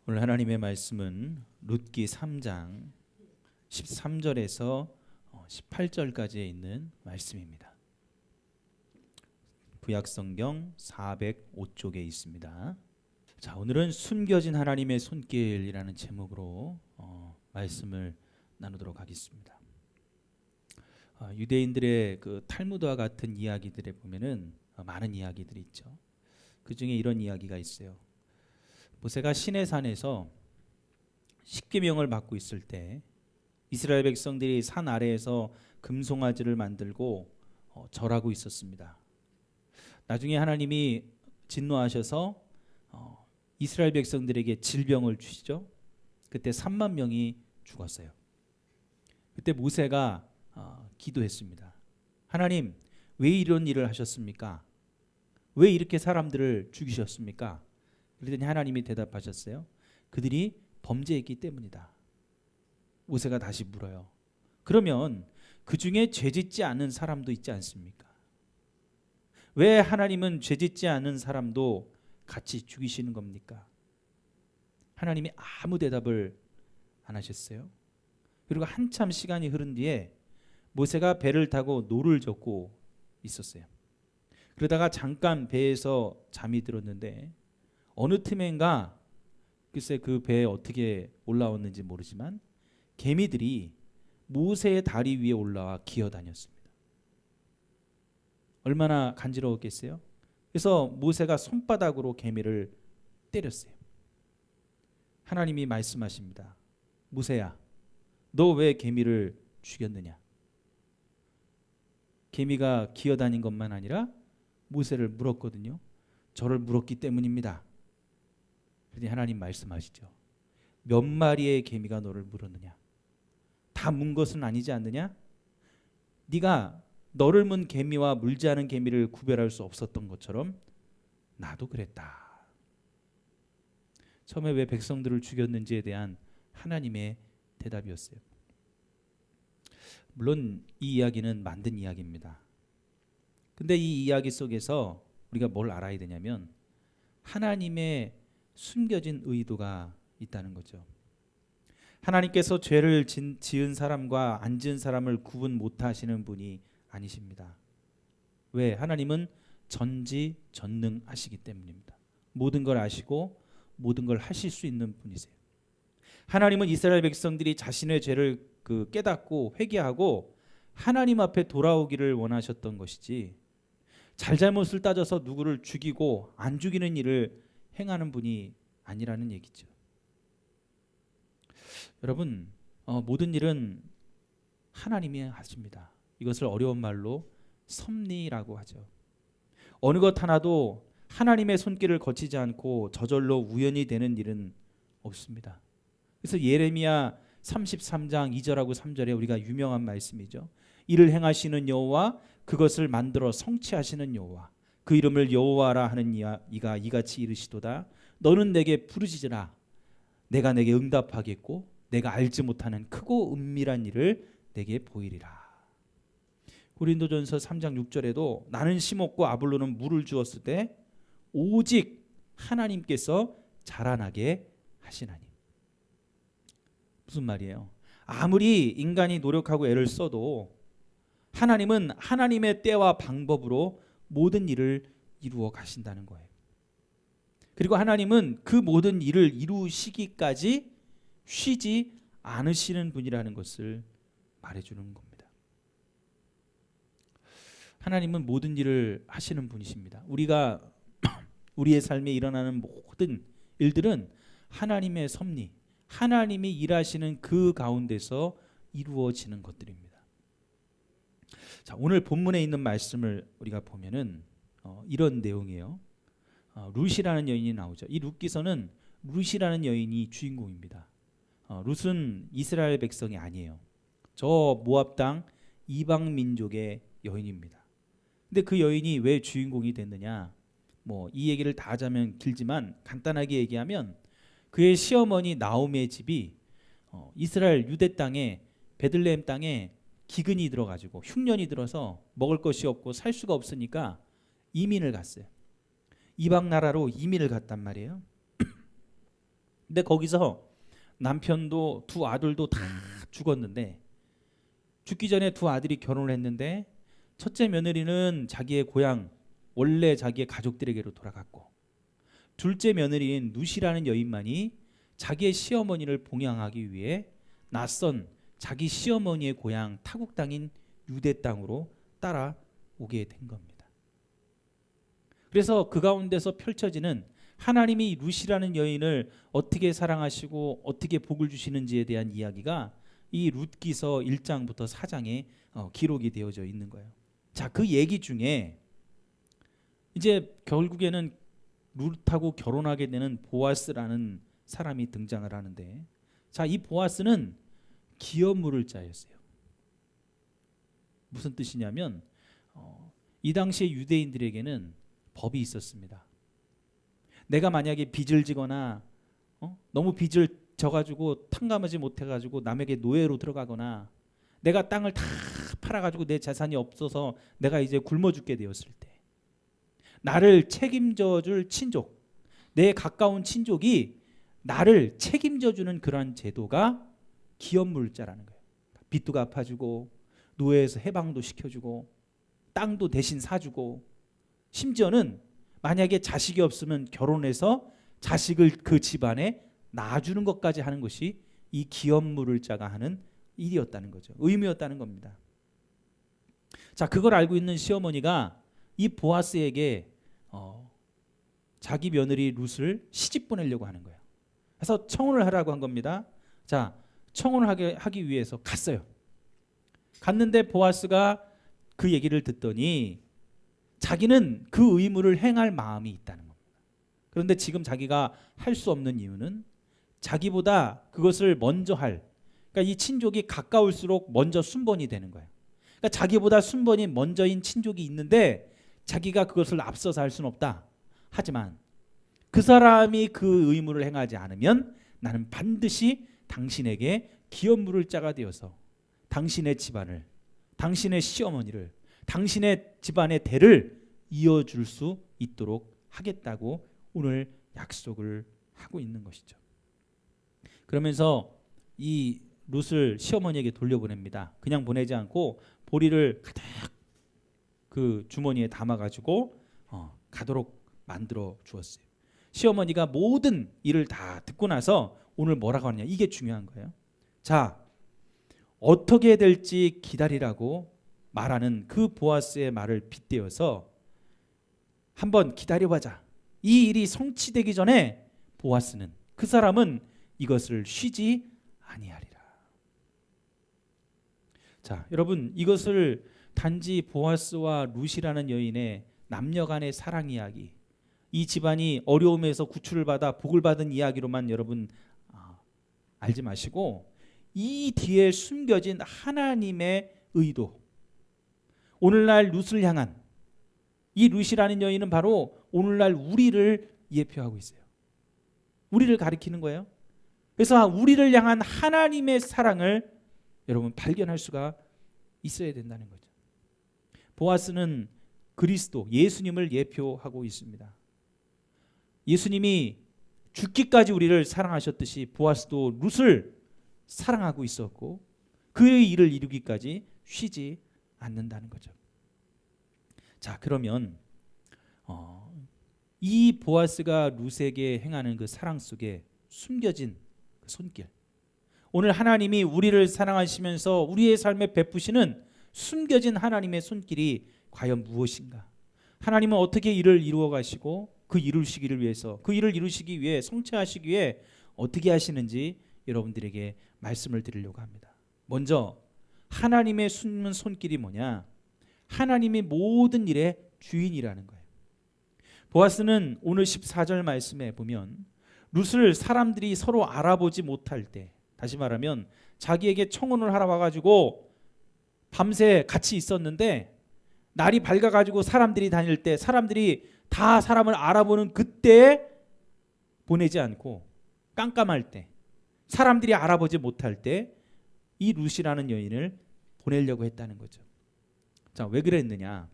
오늘 하나님의 말씀은 룻기 3장 13절에서 18절까지에 있는 말씀입니다. 구약성경 405쪽에 있습니다. 자, 오늘은 숨겨진 하나님의 손길이라는 제목으로 말씀을 나누도록 하겠습니다. 유대인들의 그 탈무드와 같은 이야기들에 보면은 많은 이야기들이 있죠. 그 중에 이런 이야기가 있어요. 모세가 시내산에서 십계명을 받고 있을 때 이스라엘 백성들이 산 아래에서 금송아지를 만들고 절하고 있었습니다. 나중에 하나님이 진노하셔서 이스라엘 백성들에게 질병을 주시죠. 그때 3만 명이 죽었어요. 그때 모세가 기도했습니다. 하나님, 왜 이런 일을 하셨습니까? 왜 이렇게 사람들을 죽이셨습니까? 그랬더니 하나님이 대답하셨어요. 그들이 범죄했기 때문이다. 모세가 다시 물어요. 그러면 그 중에 죄짓지 않은 사람도 있지 않습니까? 왜 하나님은 죄짓지 않은 사람도 같이 죽이시는 겁니까? 하나님이 아무 대답을 안 하셨어요. 그리고 한참 시간이 흐른 뒤에 모세가 배를 타고 노를 젓고 있었어요. 그러다가 잠깐 배에서 잠이 들었는데 어느 틈엔가 글쎄 그 배에 어떻게 올라왔는지 모르지만 개미들이 모세의 다리 위에 올라와 기어다녔습니다. 얼마나 간지러웠겠어요? 그래서 모세가 손바닥으로 개미를 때렸어요. 하나님이 말씀하십니다. 모세야, 너 왜 개미를 죽였느냐? 개미가 기어다닌 것만 아니라 모세를 물었거든요. 저를 물었기 때문입니다. 그런데 하나님 말씀하시죠. 몇 마리의 개미가 너를 물었느냐? 다 문 것은 아니지 않느냐? 네가 너를 문 개미와 물지 않은 개미를 구별할 수 없었던 것처럼 나도 그랬다. 처음에 왜 백성들을 죽였는지에 대한 하나님의 대답이었어요. 물론 이 이야기는 만든 이야기입니다. 근데 이 이야기 속에서 우리가 뭘 알아야 되냐면 하나님의 숨겨진 의도가 있다는 거죠. 하나님께서 죄를 지은 사람과 안 지은 사람을 구분 못하시는 분이 아니십니다. 왜? 하나님은 전지전능하시기 때문입니다. 모든 걸 아시고 모든 걸 하실 수 있는 분이세요. 하나님은 이스라엘 백성들이 자신의 죄를 깨닫고 회개하고 하나님 앞에 돌아오기를 원하셨던 것이지 잘잘못을 따져서 누구를 죽이고 안 죽이는 일을 행하는 분이 아니라는 얘기죠. 여러분, 모든 일은 하나님이 하십니다. 이것을 어려운 말로 섭리라고 하죠. 어느 것 하나도 하나님의 손길을 거치지 않고 저절로 우연히 되는 일은 없습니다. 그래서 예레미야 33장 2절하고 3절에 우리가 유명한 말씀이죠. 이를 행하시는 여호와, 그것을 만들어 성취하시는 여호와, 그 이름을 여호와라 하는 이가 이같이 이르시도다. 너는 내게 부르짖으라. 내가 내게 응답하겠고 내가 알지 못하는 크고 은밀한 일을 내게 보이리라. 고린도전서 3장 6절에도 나는 심었고 아볼로는 물을 주었을 때 오직 하나님께서 자라나게 하시나니. 무슨 말이에요? 아무리 인간이 노력하고 애를 써도 하나님은 하나님의 때와 방법으로 모든 일을 이루어 가신다는 거예요. 그리고 하나님은 그 모든 일을 이루시기까지 쉬지 않으시는 분이라는 것을 말해주는 겁니다. 하나님은 모든 일을 하시는 분이십니다. 우리가 우리의 삶에 일어나는 모든 일들은 하나님의 섭리, 하나님이 일하시는 그 가운데서 이루어지는 것들입니다. 자, 오늘 본문에 있는 말씀을 우리가 보면은 이런 내용이에요. 룻이라는 여인이 나오죠. 이 룻기서는 룻이라는 여인이 주인공입니다. 룻은 이스라엘 백성이 아니에요. 저 모압 땅 이방 민족의 여인입니다. 근데 그 여인이 왜 주인공이 됐느냐? 이 얘기를 다 하자면 길지만 간단하게 얘기하면 그의 시어머니 나오미의 집이 이스라엘 유대 땅에 베들레헴 땅에 기근이 들어가지고 흉년이 들어서 먹을 것이 없고 살 수가 없으니까 이민을 갔어요. 이방 나라로 이민을 갔단 말이에요. 근데 거기서 남편도 두 아들도 다 죽었는데 죽기 전에 두 아들이 결혼을 했는데 첫째 며느리는 자기의 고향 원래 자기의 가족들에게로 돌아갔고 둘째 며느리인 누시라는 여인만이 자기의 시어머니를 봉양하기 위해 낯선 자기 시어머니의 고향 타국 땅인 유대 땅으로 따라오게 된 겁니다. 그래서 그 가운데서 펼쳐지는 하나님이 루시라는 여인을 어떻게 사랑하시고 어떻게 복을 주시는지에 대한 이야기가 이 룻기서 1장부터 4장에 기록이 되어져 있는 거예요. 자, 그 얘기 중에 이제 결국에는 룻하고 결혼하게 되는 보아스라는 사람이 등장을 하는데, 자, 이 보아스는 기업 물을 자였어요. 무슨 뜻이냐면 이 당시에 유대인들에게는 법이 있었습니다. 내가 만약에 빚을 지거나 너무 빚을 져가지고 탕감하지 못해가지고 남에게 노예로 들어가거나 내가 땅을 다 팔아가지고 내 재산이 없어서 내가 이제 굶어 죽게 되었을 때 나를 책임져줄 친족, 내 가까운 친족이 나를 책임져주는 그러한 제도가 기업물자라는 거예요. 빚도 갚아주고 노예에서 해방도 시켜주고 땅도 대신 사주고 심지어는 만약에 자식이 없으면 결혼해서 자식을 그 집안에 낳아주는 것까지 하는 것이 이 기업물을 자가 하는 일이었다는 거죠. 의무였다는 겁니다. 자, 그걸 알고 있는 시어머니가 이 보아스에게 자기 며느리 룻을 시집 보내려고 하는 거예요. 그래서 청혼을 하라고 한 겁니다. 자, 청혼을 하기 위해서 갔어요. 갔는데 보아스가 그 얘기를 듣더니 자기는 그 의무를 행할 마음이 있다는 겁니다. 그런데 지금 자기가 할 수 없는 이유는 자기보다 그것을 먼저 할, 그러니까 이 친족이 가까울수록 먼저 순번이 되는 거예요. 그러니까 자기보다 순번이 먼저인 친족이 있는데 자기가 그것을 앞서서 할 수는 없다. 하지만 그 사람이 그 의무를 행하지 않으면 나는 반드시 당신에게 기업 물을 자가 되어서 당신의 집안을, 당신의 시어머니를, 당신의 집안의 대를 이어줄 수 있도록 하겠다고 오늘 약속을 하고 있는 것이죠. 그러면서 이 룻을 시어머니에게 돌려보냅니다. 그냥 보내지 않고 보리를 가득 그 주머니에 담아가지고 가도록 만들어 주었어요. 시어머니가 모든 일을 다 듣고 나서 오늘 뭐라고 하느냐, 이게 중요한 거예요. 자, 어떻게 될지 기다리라고 말하는 그 보아스의 말을 빗대어서 한번 기다려보자. 이 일이 성취되기 전에 보아스는, 그 사람은 이것을 쉬지 아니하리라. 자, 여러분, 이것을 단지 보아스와 룻이라는 여인의 남녀간의 사랑 이야기, 이 집안이 어려움에서 구출을 받아 복을 받은 이야기로만 여러분 알지 마시고 이 뒤에 숨겨진 하나님의 의도, 오늘날 룻을 향한, 이 룻이라는 여인은 바로 오늘날 우리를 예표하고 있어요. 우리를 가리키는 거예요. 그래서 우리를 향한 하나님의 사랑을 여러분 발견할 수가 있어야 된다는 거죠. 보아스는 그리스도, 예수님을 예표하고 있습니다. 예수님이 죽기까지 우리를 사랑하셨듯이 보아스도 룻을 사랑하고 있었고 그의 일을 이루기까지 쉬지 않는다는 거죠. 자, 그러면 이 보아스가 룻에게 행하는 그 사랑 속에 숨겨진 그 손길, 오늘 하나님이 우리를 사랑하시면서 우리의 삶에 베푸시는 숨겨진 하나님의 손길이 과연 무엇인가? 하나님은 어떻게 일을 이루어 가시고 그 이루시기를 위해서, 그 일을 이루시기 위해, 성취하시기 위해 어떻게 하시는지 여러분들에게 말씀을 드리려고 합니다. 먼저 하나님의 숨은 손길이 뭐냐? 하나님이 모든 일의 주인이라는 거예요. 보아스는 오늘 14절 말씀에 보면 룻을 사람들이 서로 알아보지 못할 때, 다시 말하면 자기에게 청혼을 하러 와가지고 밤새 같이 있었는데 날이 밝아가지고 사람들이 다닐 때 사람들이 다 사람을 알아보는 그때에 보내지 않고 깜깜할 때, 사람들이 알아보지 못할 때 이 룻이라는 여인을 보내려고 했다는 거죠. 자, 왜 그랬느냐?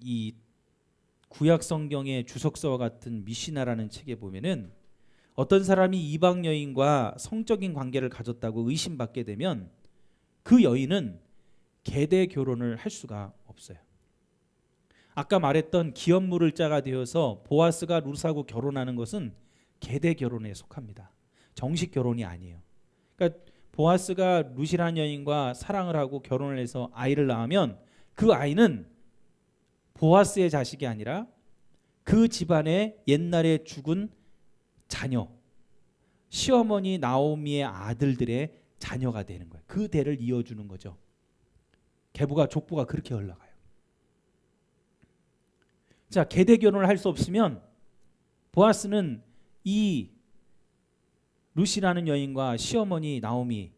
이 구약 성경의 주석서와 같은 미시나라는 책에 보면은 어떤 사람이 이방 여인과 성적인 관계를 가졌다고 의심받게 되면 그 여인은 계대 결혼을 할 수가 없어요. 아까 말했던 기업물을 자가 되어서 보아스가 룻하고 결혼하는 것은 계대 결혼에 속합니다. 정식 결혼이 아니에요. 그러니까 보아스가 룻이라는 여인과 사랑을 하고 결혼을 해서 아이를 낳으면 그 아이는 보아스의 자식이 아니라 그 집안의 옛날에 죽은 자녀, 시어머니 나오미의 아들들의 자녀가 되는 거예요. 그 대를 이어주는 거죠. 계보가 족보가 그렇게 흘러가요. 자, 계대 결혼을 할 수 없으면 보아스는 이 룻이라는 여인과 시어머니 나오미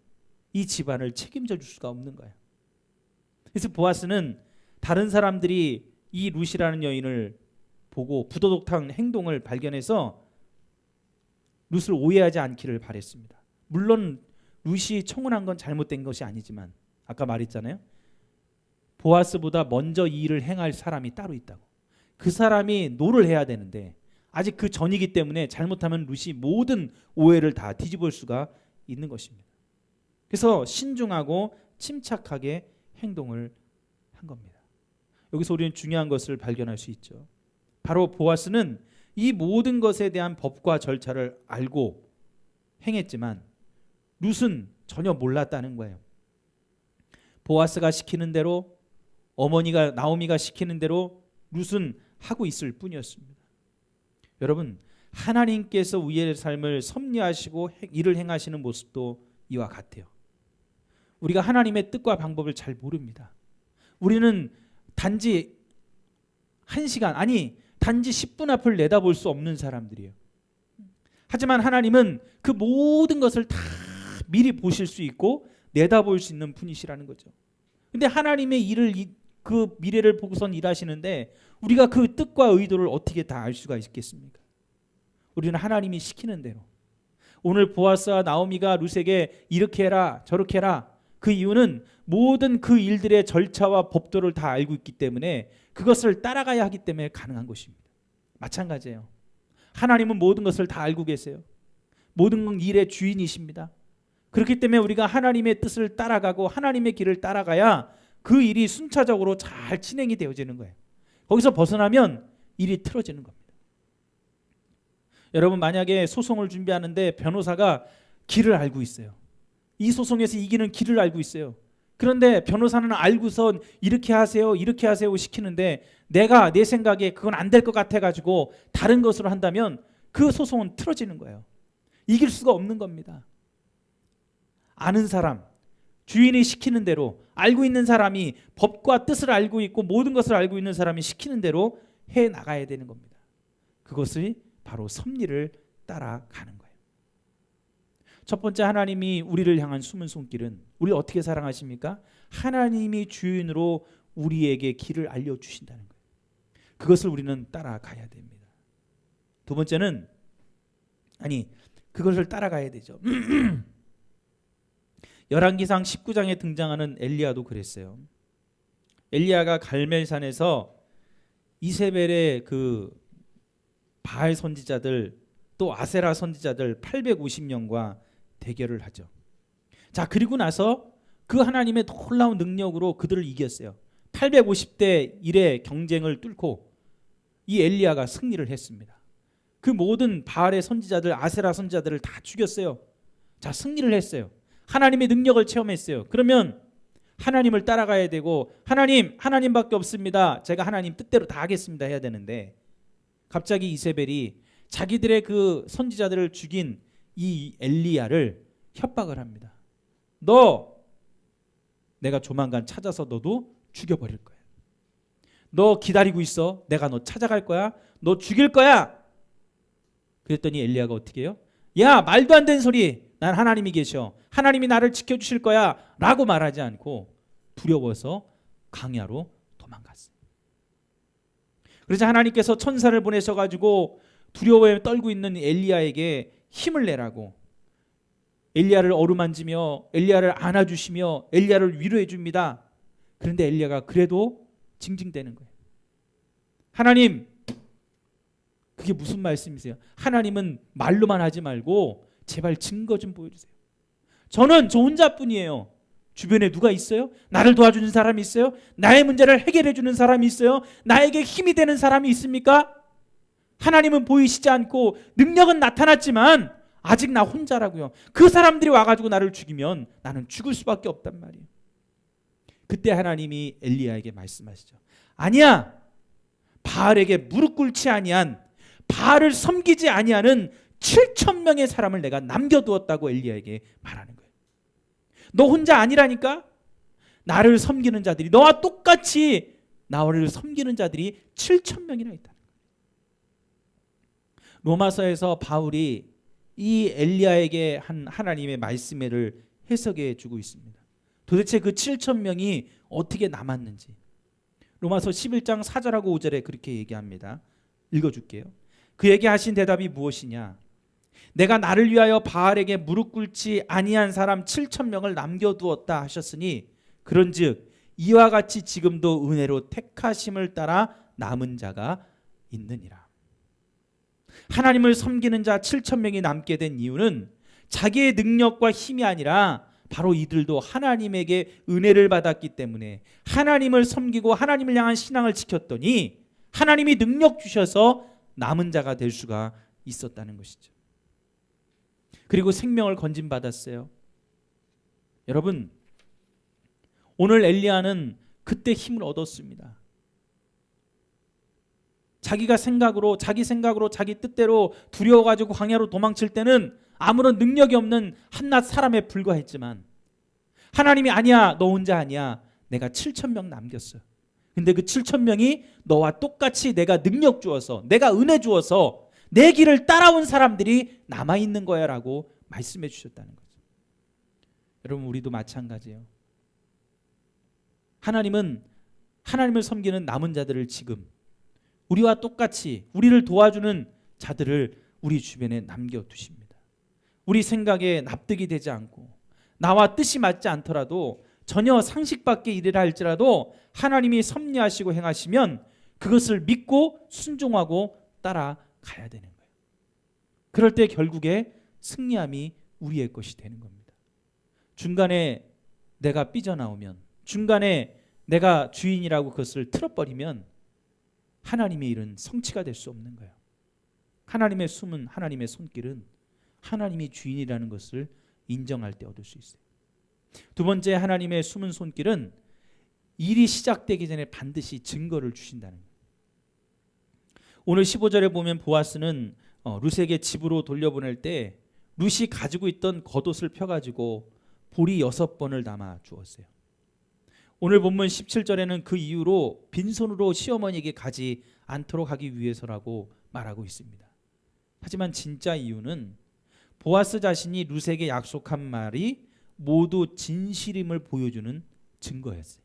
이 집안을 책임져 줄 수가 없는 거예요. 그래서 보아스는 다른 사람들이 이 룻이라는 여인을 보고 부도덕한 행동을 발견해서 룻을 오해하지 않기를 바랬습니다. 물론 룻이 청혼한 건 잘못된 것이 아니지만 아까 말했잖아요. 보아스보다 먼저 이 일을 행할 사람이 따로 있다고. 그 사람이 노를 해야 되는데 아직 그 전이기 때문에 잘못하면 룻이 모든 오해를 다 뒤집을 수가 있는 것입니다. 그래서 신중하고 침착하게 행동을 한 겁니다. 여기서 우리는 중요한 것을 발견할 수 있죠. 바로 보아스는 이 모든 것에 대한 법과 절차를 알고 행했지만 룻은 전혀 몰랐다는 거예요. 보아스가 시키는 대로, 어머니가 나오미가 시키는 대로 룻은 하고 있을 뿐이었습니다. 여러분, 하나님께서 우리의 삶을 섭리하시고 일을 행하시는 모습도 이와 같아요. 우리가 하나님의 뜻과 방법을 잘 모릅니다. 우리는 단지 1시간, 아니 단지 10분 앞을 내다볼 수 없는 사람들이에요. 하지만 하나님은 그 모든 것을 다 미리 보실 수 있고 내다볼 수 있는 분이시라는 거죠. 근데 하나님의 일을, 그 미래를 보고선 일하시는데 우리가 그 뜻과 의도를 어떻게 다 알 수가 있겠습니까? 우리는 하나님이 시키는 대로. 오늘 보아스와 나오미가 룻에게 이렇게 해라 저렇게 해라, 그 이유는 모든 그 일들의 절차와 법도를 다 알고 있기 때문에 그것을 따라가야 하기 때문에 가능한 것입니다. 마찬가지예요. 하나님은 모든 것을 다 알고 계세요. 모든 일의 주인이십니다. 그렇기 때문에 우리가 하나님의 뜻을 따라가고 하나님의 길을 따라가야 그 일이 순차적으로 잘 진행이 되어지는 거예요. 거기서 벗어나면 일이 틀어지는 겁니다. 여러분, 만약에 소송을 준비하는데 변호사가 길을 알고 있어요. 이 소송에서 이기는 길을 알고 있어요. 그런데 변호사는 알고선 이렇게 하세요 이렇게 하세요 시키는데 내가 내 생각에 그건 안 될 것 같아가지고 다른 것으로 한다면 그 소송은 틀어지는 거예요. 이길 수가 없는 겁니다. 아는 사람, 주인이 시키는 대로, 알고 있는 사람이 법과 뜻을 알고 있고 모든 것을 알고 있는 사람이 시키는 대로 해 나가야 되는 겁니다. 그것이 바로 섭리를 따라가는 거예요. 첫 번째, 하나님이 우리를 향한 숨은 손길은 우리를 어떻게 사랑하십니까? 하나님이 주인으로 우리에게 길을 알려주신다는 거예요. 그것을 우리는 따라가야 됩니다. 두 번째는, 그것을 따라가야 되죠. 열왕기상 19장에 등장하는 엘리야도 그랬어요. 엘리야가 갈멜산에서 이세벨의 그 바알 선지자들 또 아세라 선지자들 850명과 대결을 하죠. 자, 그리고 나서 그 하나님의 놀라운 능력으로 그들을 이겼어요. 850대 1의 경쟁을 뚫고 이 엘리야가 승리를 했습니다. 그 모든 바알의 선지자들, 아세라 선지자들을 다 죽였어요. 자, 승리를 했어요. 하나님의 능력을 체험했어요. 그러면 하나님을 따라가야 되고, 하나님밖에 없습니다, 제가 하나님 뜻대로 다 하겠습니다 해야 되는데, 갑자기 이세벨이 자기들의 그 선지자들을 죽인 이 엘리야를 협박을 합니다. 내가 조만간 찾아서 너도 죽여버릴 거야. 너 기다리고 있어. 내가 너 찾아갈 거야. 너 죽일 거야. 그랬더니 엘리야가 어떻게 해요? 야, 말도 안 되는 소리. 난 하나님이 계셔. 하나님이 나를 지켜주실 거야 라고 말하지 않고 두려워서 강야로 도망갔어요. 그래서 하나님께서 천사를 보내셔가지고 두려워에 떨고 있는 엘리야에게 힘을 내라고, 엘리야를 어루만지며 엘리야를 안아주시며 엘리야를 위로해 줍니다. 그런데 엘리야가 그래도 징징대는 거예요. 하나님, 그게 무슨 말씀이세요? 하나님은 말로만 하지 말고 제발 증거 좀 보여주세요. 저는 저 혼자뿐이에요. 주변에 누가 있어요? 나를 도와주는 사람이 있어요? 나의 문제를 해결해 주는 사람이 있어요? 나에게 힘이 되는 사람이 있습니까? 하나님은 보이시지 않고 능력은 나타났지만 아직 나 혼자라고요. 그 사람들이 와가지고 나를 죽이면 나는 죽을 수밖에 없단 말이에요. 그때 하나님이 엘리야에게 말씀하시죠. 아니야, 바알에게 무릎 꿇지 아니한, 바알을 섬기지 아니하는 7,000명의 사람을 내가 남겨두었다고 엘리야에게 말하는 거예요. 너 혼자 아니라니까. 나를 섬기는 자들이, 너와 똑같이 나를 섬기는 자들이 7,000명이나 있다. 로마서에서 바울이 이 엘리야에게 한 하나님의 말씀을 해석해 주고 있습니다. 도대체 그 7,000명이 어떻게 남았는지. 로마서 11장 4절하고 5절에 그렇게 얘기합니다. 읽어줄게요. 그에게 하신 대답이 무엇이냐? 내가 나를 위하여 바알에게 무릎 꿇지 아니한 사람 7,000명을 남겨두었다 하셨으니 그런즉 이와 같이 지금도 은혜로 택하심을 따라 남은 자가 있느니라. 하나님을 섬기는 자 7,000명이 남게 된 이유는 자기의 능력과 힘이 아니라 바로 이들도 하나님에게 은혜를 받았기 때문에 하나님을 섬기고 하나님을 향한 신앙을 지켰더니 하나님이 능력 주셔서 남은 자가 될 수가 있었다는 것이죠. 그리고 생명을 건진받았어요. 여러분, 오늘 엘리야는 그때 힘을 얻었습니다. 자기 생각으로 자기 뜻대로 두려워가지고 광야로 도망칠 때는 아무런 능력이 없는 한낱 사람에 불과했지만 하나님이 아니야, 너 혼자 아니야, 내가 7,000명 남겼어. 근데 그 7,000명이 너와 똑같이 내가 능력 주어서, 내가 은혜 주어서 내 길을 따라온 사람들이 남아있는 거야 라고 말씀해 주셨다는 거죠. 여러분, 우리도 마찬가지예요. 하나님은 하나님을 섬기는 남은 자들을 지금 우리와 똑같이 우리를 도와주는 자들을 우리 주변에 남겨두십니다. 우리 생각에 납득이 되지 않고 나와 뜻이 맞지 않더라도 전혀 상식 밖의 일이라 할지라도 하나님이 섭리하시고 행하시면 그것을 믿고 순종하고 따라가야 되는 거예요. 그럴 때 결국에 승리함이 우리의 것이 되는 겁니다. 중간에 내가 삐져나오면, 중간에 내가 주인이라고 그것을 틀어버리면 하나님의 일은 성취가 될 수 없는 거예요. 하나님의 숨은, 하나님의 손길은 하나님이 주인이라는 것을 인정할 때 얻을 수 있어요. 두 번째, 하나님의 숨은 손길은 일이 시작되기 전에 반드시 증거를 주신다는 거예요. 오늘 15절에 보면 보아스는 룻에게 집으로 돌려보낼 때 룻이 가지고 있던 겉옷을 펴가지고 보리 6번을 담아 주었어요. 오늘 본문 17절에는 그 이유로 빈손으로 시어머니에게 가지 않도록 하기 위해서라고 말하고 있습니다. 하지만 진짜 이유는 보아스 자신이 룻에게 약속한 말이 모두 진실임을 보여주는 증거였어요.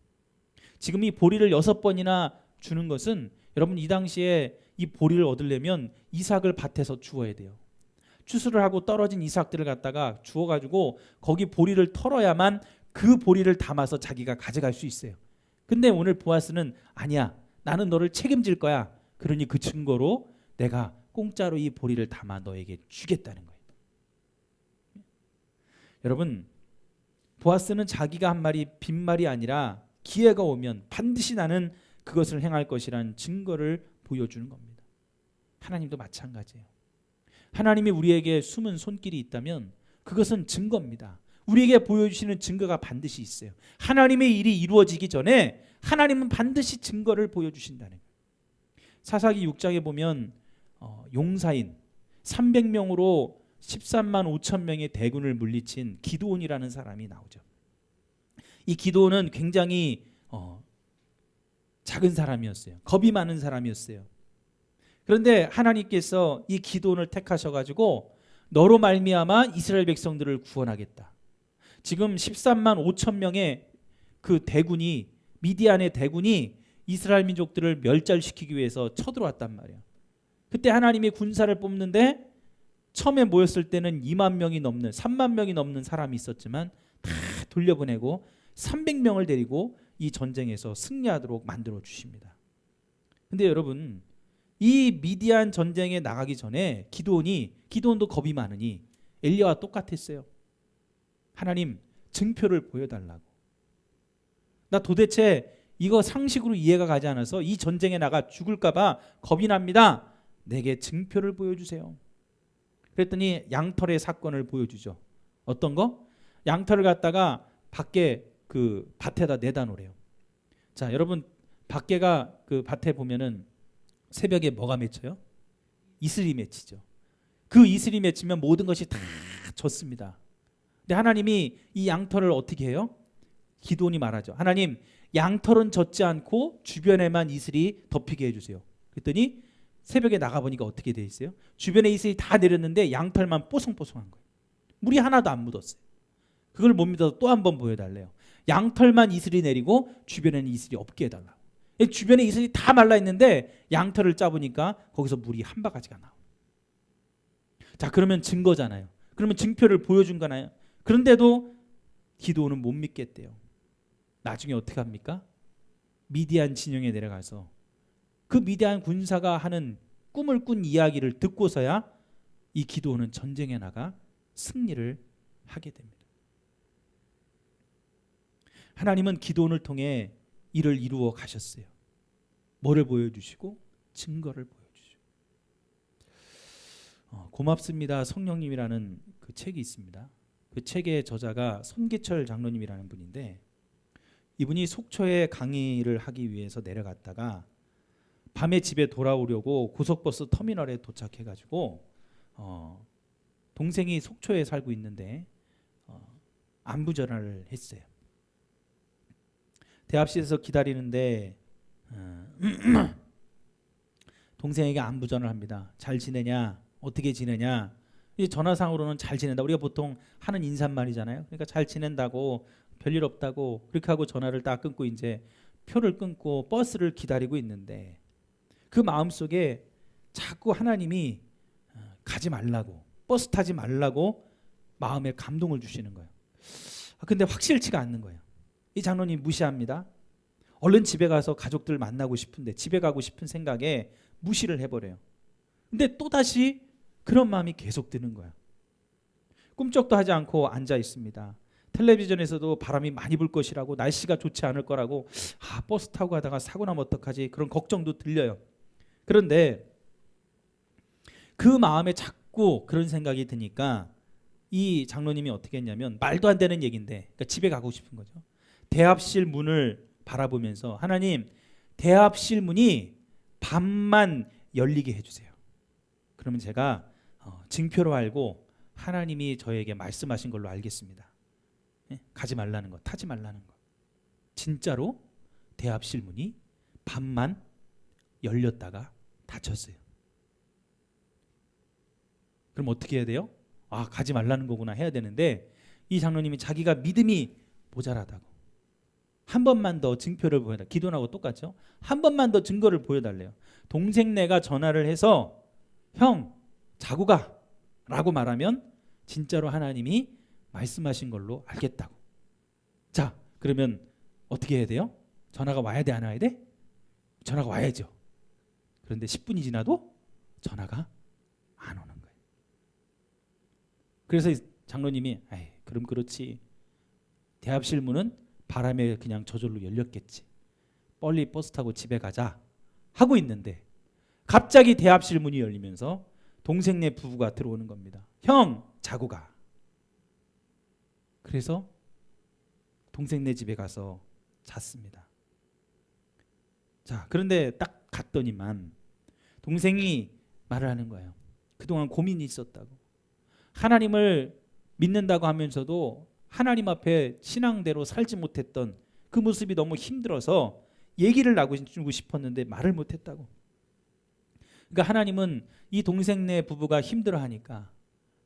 지금 이 보리를 6번이나 주는 것은, 여러분, 이 당시에 이 보리를 얻으려면 이삭을 밭에서 주어야 돼요. 추수를 하고 떨어진 이삭들을 갖다가 주워가지고 거기 보리를 털어야만 그 보리를 담아서 자기가 가져갈 수 있어요. 근데 오늘 보아스는 아니야, 나는 너를 책임질 거야. 그러니 그 증거로 내가 공짜로 이 보리를 담아 너에게 주겠다는 거예요. 여러분, 보아스는 자기가 한 말이 빈말이 아니라 기회가 오면 반드시 나는 그것을 행할 것이라는 증거를 보여주는 겁니다. 하나님도 마찬가지예요. 하나님이 우리에게 숨은 손길이 있다면 그것은 증거입니다. 우리에게 보여주시는 증거가 반드시 있어요. 하나님의 일이 이루어지기 전에 하나님은 반드시 증거를 보여주신다는 거예요. 사사기 6장에 보면 용사인 300명으로 13만 5천 명의 대군을 물리친 기드온이라는 사람이 나오죠. 이 기드온은 굉장히 작은 사람이었어요. 겁이 많은 사람이었어요. 그런데 하나님께서 이 기드온을 택하셔가지고 너로 말미암아 이스라엘 백성들을 구원하겠다. 지금 13만 5천 명의 그 대군이, 미디안의 대군이 이스라엘 민족들을 멸절시키기 위해서 쳐들어왔단 말이에요. 그때 하나님이 군사를 뽑는데 처음에 모였을 때는 2만 명이 넘는, 3만 명이 넘는 사람이 있었지만 다 돌려보내고 300명을 데리고 이 전쟁에서 승리하도록 만들어 주십니다. 근데 여러분, 이 미디안 전쟁에 나가기 전에 기드온도 겁이 많으니 엘리야와 똑같았어요. 하나님 증표를 보여달라고. 나 도대체 이거 상식으로 이해가 가지 않아서 이 전쟁에 나가 죽을까 봐 겁이 납니다. 내게 증표를 보여주세요. 그랬더니 양털의 사건을 보여주죠. 어떤 거? 양털을 갖다가 밖에 그 밭에다 내다 놓으래요. 자, 여러분 밖에가 그 밭에 보면은 새벽에 뭐가 맺혀요? 이슬이 맺히죠. 그 이슬이 맺히면 모든 것이 다 젖습니다. 근데 하나님이 이 양털을 어떻게 해요? 기드온이 말하죠. 하나님, 양털은 젖지 않고 주변에만 이슬이 덮이게 해주세요. 그랬더니 새벽에 나가보니까 어떻게 돼 있어요? 주변에 이슬이 다 내렸는데 양털만 뽀송뽀송한 거예요. 물이 하나도 안 묻었어요. 그걸 못 믿어서 또 한 번 보여달래요. 양털만 이슬이 내리고 주변에는 이슬이 없게 해달라고. 주변에 이슬이 다 말라 있는데 양털을 짜보니까 거기서 물이 한 바가지가 나와요. 자, 그러면 증거잖아요. 그러면 증표를 보여준 거나요? 그런데도 기드온은 못 믿겠대요. 나중에 어떻게 합니까? 미디안 진영에 내려가서 그 미디안 군사가 하는 꿈을 꾼 이야기를 듣고서야 이 기드온은 전쟁에 나가 승리를 하게 됩니다. 하나님은 기드온을 통해 이를 이루어 가셨어요. 뭐를 보여주시고? 증거를 보여주시고. 고맙습니다 성령님이라는 그 책이 있습니다. 그 책의 저자가 손기철 장로님이라는 분인데, 이분이 속초에 강의를 하기 위해서 내려갔다가 밤에 집에 돌아오려고 고속버스 터미널에 도착해가지고 동생이 속초에 살고 있는데 안부 전화를 했어요. 대합실에서 기다리는데 동생에게 안부 전화를 합니다. 잘 지내냐? 어떻게 지내냐? 이 전화상으로는 잘 지낸다. 우리가 보통 하는 인사말이잖아요. 그러니까 잘 지낸다고, 별일 없다고 그렇게 하고 전화를 딱 끊고 이제 표를 끊고 버스를 기다리고 있는데 그 마음속에 자꾸 하나님이 가지 말라고, 버스 타지 말라고 마음에 감동을 주시는 거예요. 근데 확실치가 않는 거예요. 이 장로님 무시합니다. 얼른 집에 가서 가족들 만나고 싶은데 집에 가고 싶은 생각에 무시를 해버려요. 근데 또다시 그런 마음이 계속 드는 거야. 꿈쩍도 하지 않고 앉아 있습니다. 텔레비전에서도 바람이 많이 불 것이라고, 날씨가 좋지 않을 거라고, 버스 타고 가다가 사고 나면 어떡하지, 그런 걱정도 들려요. 그런데 그 마음에 자꾸 그런 생각이 드니까 이 장로님이 어떻게 했냐면, 말도 안 되는 얘기인데, 그러니까 집에 가고 싶은 거죠. 대합실 문을 바라보면서, 하나님, 대합실 문이 반만 열리게 해주세요. 그러면 제가 증표로 알고 하나님이 저에게 말씀하신 걸로 알겠습니다. 가지 말라는 것, 타지 말라는 것. 진짜로 대합실 문이 반만 열렸다가 닫혔어요. 그럼 어떻게 해야 돼요? 가지 말라는 거구나 해야 되는데, 이 장로님이 자기가 믿음이 모자라다고 한 번만 더 증표를 보여달라. 기도하고 똑같죠? 한 번만 더 증거를 보여달래요. 동생네가 전화를 해서 형 자고 가 라고 말하면 진짜로 하나님이 말씀하신 걸로 알겠다고. 자, 그러면 어떻게 해야 돼요? 전화가 와야 돼, 안 와야 돼? 전화가 와야죠. 그런데 10분이 지나도 전화가 안 오는 거예요. 그래서 장로님이 그럼 그렇지, 대합실 문은 바람에 그냥 저절로 열렸겠지, 빨리 버스 타고 집에 가자 하고 있는데 갑자기 대합실 문이 열리면서 동생네 부부가 들어오는 겁니다. 형 자고 가. 그래서 동생네 집에 가서 잤습니다. 자, 그런데 딱 갔더니만 동생이 말을 하는 거예요. 그동안 고민이 있었다고, 하나님을 믿는다고 하면서도 하나님 앞에 신앙대로 살지 못했던 그 모습이 너무 힘들어서 얘기를 나누고 싶었는데 말을 못했다고. 그러니까 하나님은 이 동생네 부부가 힘들어하니까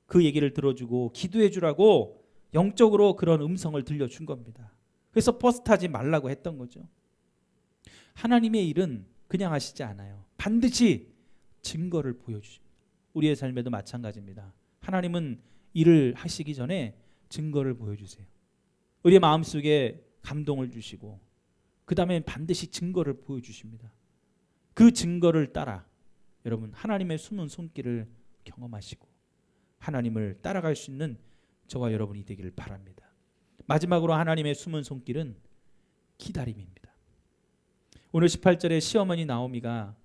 그 얘기를 들어주고 기도해 주라고 영적으로 그런 음성을 들려준 겁니다. 그래서 버스 타지 말라고 했던 거죠. 하나님의 일은 그냥 하시지 않아요. 반드시 증거를 보여주십니다. 우리의 삶에도 마찬가지입니다. 하나님은 일을 하시기 전에 증거를 보여주세요. 우리의 마음속에 감동을 주시고 그 다음에 반드시 증거를 보여주십니다. 그 증거를 따라 여러분 하나님의 숨은 손길을 경험하시고 하나님을 따라갈 수 있는 저와 여러분이 되기를 바랍니다. 마지막으로 하나님의 숨은 손길은 기다림입니다. 오늘 18절에 시어머니 나오미가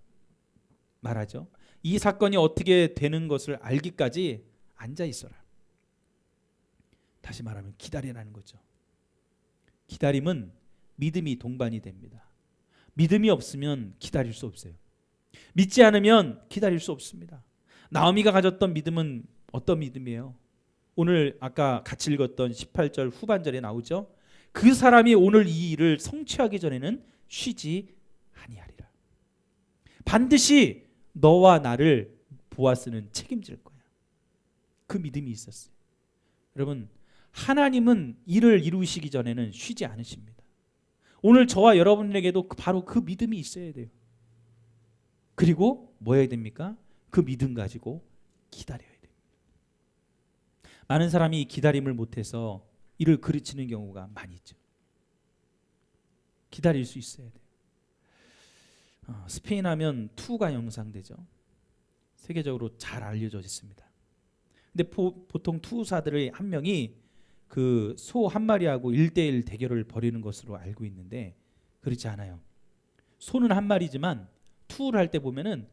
말하죠. 이 사건이 어떻게 되는 것을 알기까지 앉아 있어라. 다시 말하면 기다리라는 거죠. 기다림은 믿음이 동반이 됩니다. 믿음이 없으면 기다릴 수 없어요. 믿지 않으면 기다릴 수 없습니다. 나오미가 가졌던 믿음은 어떤 믿음이에요? 오늘 아까 같이 읽었던 18절 후반절에 나오죠. 그 사람이 오늘 이 일을 성취하기 전에는 쉬지 아니하리라. 반드시 너와 나를 보아스는 책임질 거야. 그 믿음이 있었어요. 여러분 하나님은 일을 이루시기 전에는 쉬지 않으십니다. 오늘 저와 여러분에게도 바로 그 믿음이 있어야 돼요. 그리고 뭐 해야 됩니까? 그 믿음 가지고 기다려야 돼요. 많은 사람이 이 기다림을 못해서 일을 그르치는 경우가 많이 있죠. 기다릴 수 있어야 돼요. 스페인 하면 투가 형성되죠. 세계적으로 잘 알려져 있습니다. 근데 보통 투사들의 한 명이 그 소 한 마리하고 1대1 대결을 벌이는 것으로 알고 있는데 그렇지 않아요. 소는 한 마리지만 투를 할 때 보면은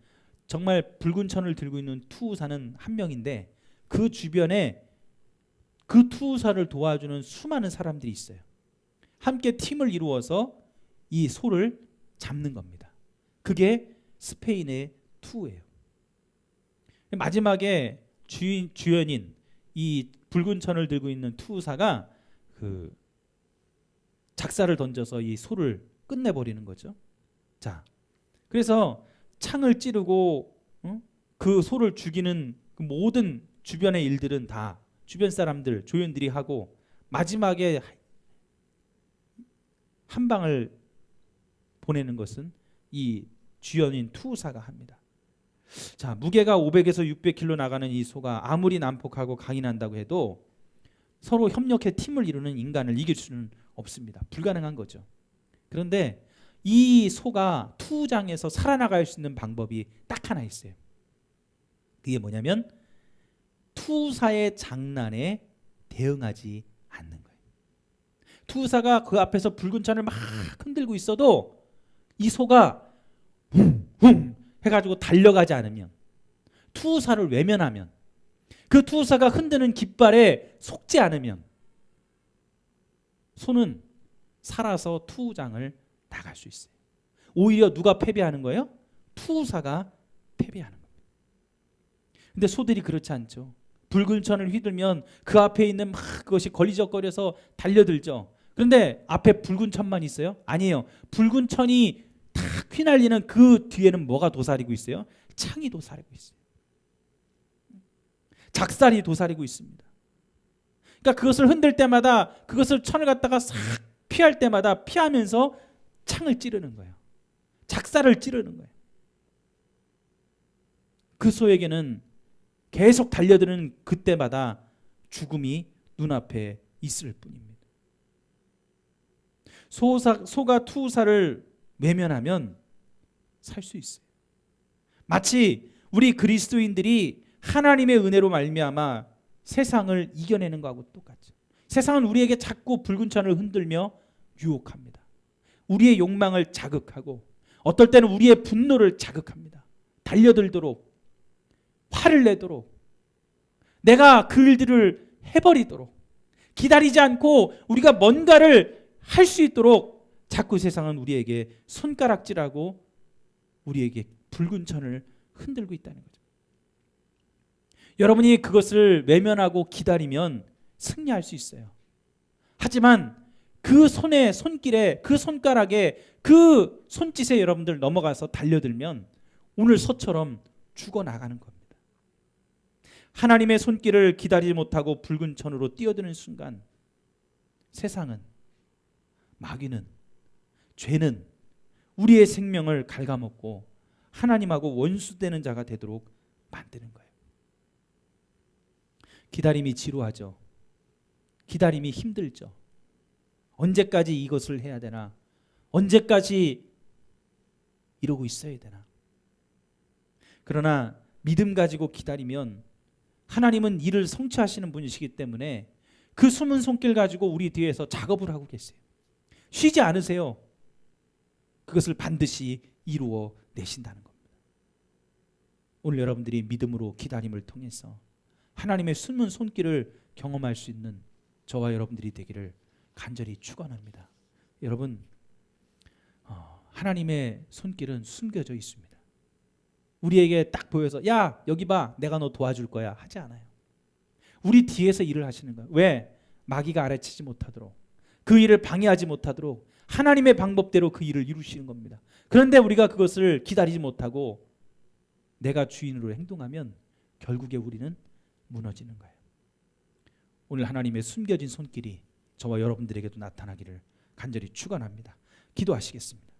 정말 붉은 천을 들고 있는 투사는 한 명인데 그 주변에 그 투사를 도와주는 수많은 사람들이 있어요. 함께 팀을 이루어서 이 소를 잡는 겁니다. 그게 스페인의 투예요. 마지막에 주연인 이 붉은 천을 들고 있는 투사가 그 작사를 던져서 이 소를 끝내버리는 거죠. 자, 그래서 창을 찌르고 그 소를 죽이는 그 모든 주변의 일들은 다 주변 사람들 조연들이 하고 마지막에 한 방을 보내는 것은 이 주연인 투사가 합니다. 자, 무게가 500에서 600kg 나가는 이 소가 아무리 난폭하고 강인한다고 해도 서로 협력해 팀을 이루는 인간을 이길 수는 없습니다. 불가능한 거죠. 그런데 이 소가 투장에서 살아나갈 수 있는 방법이 딱 하나 있어요. 그게 뭐냐면 투사의 장난에 대응하지 않는 거예요. 투사가 그 앞에서 붉은 천을 막 흔들고 있어도 이 소가 붕붕 해가지고 달려가지 않으면, 투사를 외면하면, 그 투사가 흔드는 깃발에 속지 않으면 소는 살아서 투장을 나갈 수 있어요. 오히려 누가 패배하는 거예요? 투사가 패배하는 겁니다. 근데 소들이 그렇지 않죠. 붉은 천을 휘둘면 그 앞에 있는 막 그것이 걸리적거려서 달려들죠. 그런데 앞에 붉은 천만 있어요? 아니에요. 붉은 천이 탁 휘날리는 그 뒤에는 뭐가 도사리고 있어요? 창이 도사리고 있어요. 작살이 도사리고 있습니다. 그러니까 그것을 흔들 때마다, 그것을 천을 갖다가 싹 피할 때마다 피하면서 창을 찌르는 거예요. 작살을 찌르는 거예요. 그 소에게는 계속 달려드는 그때마다 죽음이 눈앞에 있을 뿐입니다. 소가 투사를 외면하면 살 수 있어요. 마치 우리 그리스도인들이 하나님의 은혜로 말미암아 세상을 이겨내는 것하고 똑같죠. 세상은 우리에게 자꾸 붉은 천을 흔들며 유혹합니다. 우리의 욕망을 자극하고 어떨 때는 우리의 분노를 자극합니다. 달려들도록, 화를 내도록, 내가 그 일들을 해버리도록, 기다리지 않고 우리가 뭔가를 할 수 있도록 자꾸 세상은 우리에게 손가락질하고 우리에게 붉은 천을 흔들고 있다는 거죠. 여러분이 그것을 외면하고 기다리면 승리할 수 있어요. 하지만 그 손에, 손길에, 그 손가락에, 그 손짓에 여러분들 넘어가서 달려들면 오늘 소처럼 죽어나가는 겁니다. 하나님의 손길을 기다리지 못하고 붉은 천으로 뛰어드는 순간 세상은, 마귀는, 죄는 우리의 생명을 갉아먹고 하나님하고 원수되는 자가 되도록 만드는 거예요. 기다림이 지루하죠. 기다림이 힘들죠. 언제까지 이것을 해야 되나? 언제까지 이러고 있어야 되나? 그러나 믿음 가지고 기다리면 하나님은 일을 성취하시는 분이시기 때문에 그 숨은 손길 가지고 우리 뒤에서 작업을 하고 계세요. 쉬지 않으세요. 그것을 반드시 이루어 내신다는 겁니다. 오늘 여러분들이 믿음으로 기다림을 통해서 하나님의 숨은 손길을 경험할 수 있는 저와 여러분들이 되기를 간절히 축원합니다. 여러분, 하나님의 손길은 숨겨져 있습니다. 우리에게 딱 보여서 야 여기 봐 내가 너 도와줄 거야 하지 않아요. 우리 뒤에서 일을 하시는 거예요. 왜? 마귀가 알아채지 못하도록, 그 일을 방해하지 못하도록 하나님의 방법대로 그 일을 이루시는 겁니다. 그런데 우리가 그것을 기다리지 못하고 내가 주인으로 행동하면 결국에 우리는 무너지는 거예요. 오늘 하나님의 숨겨진 손길이 저와 여러분들에게도 나타나기를 간절히 축원합니다. 기도하시겠습니다.